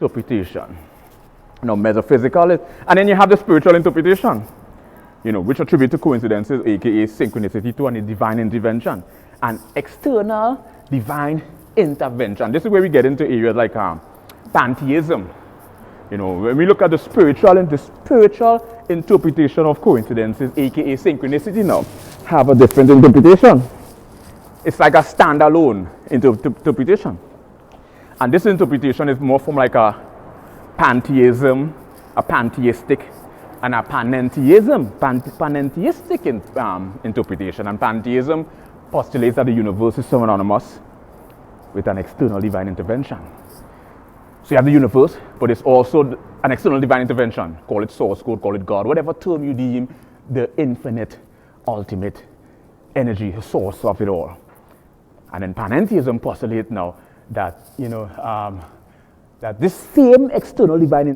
interpretation. Metaphysical, and then you have the spiritual interpretation, which attribute to coincidences, aka synchronicity, to a divine intervention, and external divine intervention. This is where we get into areas like pantheism. When we look at the spiritual interpretation of coincidences, aka synchronicity, now have a different interpretation. It's like a standalone interpretation, and this interpretation is more from like a pantheism, a pantheistic, and a panentheism, panentheistic interpretation. And pantheism postulates that the universe is synonymous with an external divine intervention. So you have the universe, but it's also an external divine intervention. Call it source code, call it God, whatever term you deem the infinite, ultimate energy, source of it all. And then panentheism postulates now that, that this same external divine